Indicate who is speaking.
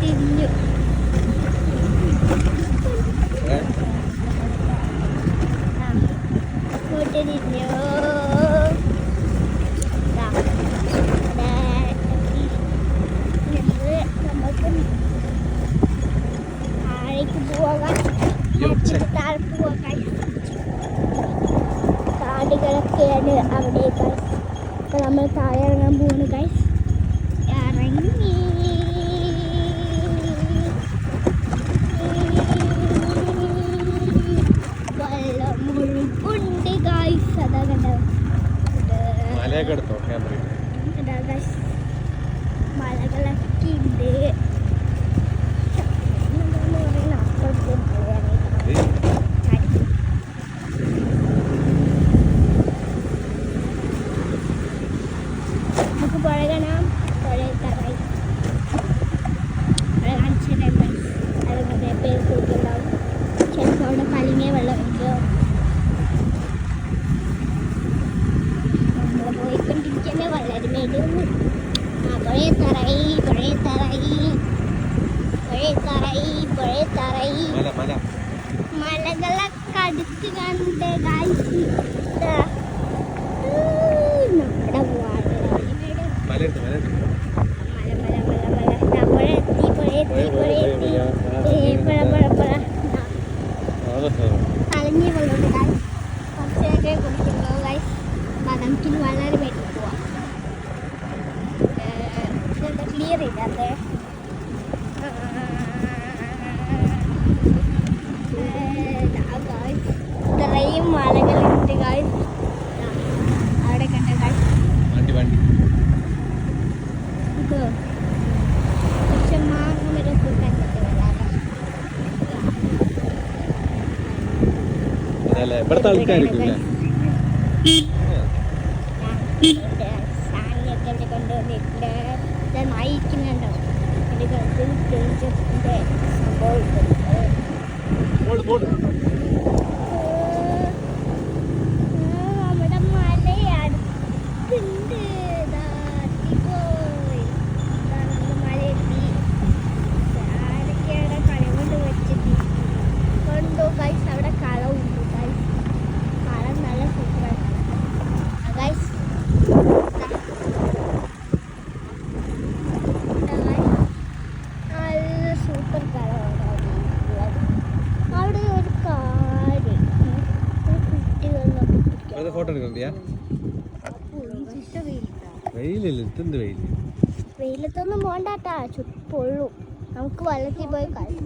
Speaker 1: തിരിഞ്ഞു തിരിഞ്ഞു താഴേക്ക് പോകാൻ താഴെ പോകാൻ കാടുകളൊക്കെയാണ് അവിടെ ഗൈസ്. അപ്പൊ നമ്മൾ താഴെ ഇറങ്ങാൻ പോകുന്നു ഗൈസ്. ഇറങ്ങി വെള്ളം മുഴുകുണ്ട് ഗൈസ്. അതാ കണ്ടോ ഗൈസ്, മലകളൊക്കെ ഉണ്ട്. നമുക്ക് പുഴ കാണാം. പുഴ തറായി പുഴ കാണിച്ചിട്ടുണ്ടാവും. അത് കുറേ പേര് കൂട്ടുണ്ടാവും. ചിലപ്പോൾ അവിടെ കലിങ്ങിയ വെള്ളം ഉണ്ടോ. നമ്മൾ പോയിക്കൊണ്ടിരിക്കുന്ന വളരെ മേലൊന്നും പുഴ തറായി പുഴ തറായി പുഴ തറായി പുഴ തറായി മലകളൊക്കെ അടുത്ത് കണ്ട് ഗൈസ്. നമ്മുടെ കളഞ്ഞ വെള്ളമുണ്ട് ഗൈസ്. കുറച്ചൊക്കെ കുടിക്കുമ്പോൾ ഗൈസ് നമുക്കിന് വളരെ വേണ്ടി പോവാം. ഇതെന്താ ക്ലിയർ ഇല്ലാതെ ഇത്രയും മലകളുണ്ട് ഗൈസ്. അവിടെ കണ്ട ഗൈസ് പക്ഷെ മാങ്ങമരൊക്കെ കണ്ടിട്ട് വരാതെ സാധനമൊക്കെ കൊണ്ടുവന്നിട്ടുണ്ട്. നയിക്കുന്നുണ്ടോ എൻ്റെ ഗൾഫിൽ തേജസിൻ്റെ സംഭവം നമ്മുടെ മല അടുത്തുണ്ട്. മലയെത്തി ആരൊക്കെയാണ് കളി കൊണ്ട് വെച്ചിട്ട് കൊണ്ടോ ഗൈസ്. അവിടെ കളവുണ്ട് ഗൈസ്. കളം നല്ല സൂപ്പറാണ് ഗൈസ്. നല്ല സൂപ്പർ കളമാണ് അവിടെ ഒരു കാര്യം കുട്ടികളൊക്കെ
Speaker 2: ഫോട്ടോ എടുക്കണ്ടിയാ
Speaker 1: വെയിലത്തൊന്നും പോണ്ടാട്ടാ, ചുപ്പൊള്ളും. നമുക്ക് വെള്ളത്തിൽ പോയി കളി.